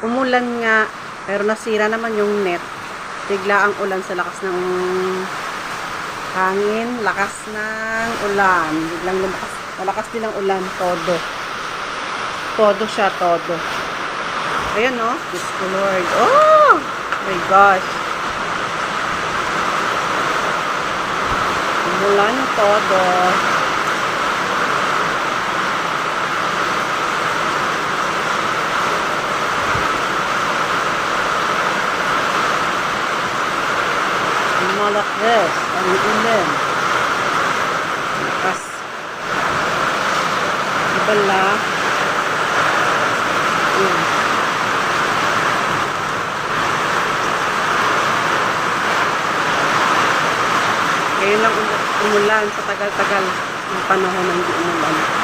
Umulan nga, pero nasira naman yung net. Bigla ang ulan sa lakas ng hangin, lakas ng ulan. Biglang lumakas, malakas din ang ulan, todo. Todo siya, todo. Ayan, no? Diyos ko, Lord. Oh! My gosh. Umulan todo. Malakas ang ulan. Lakas. Ibala. Ayan. Ngayon lang umulan sa tagal-tagal ng panahon ng di umulan.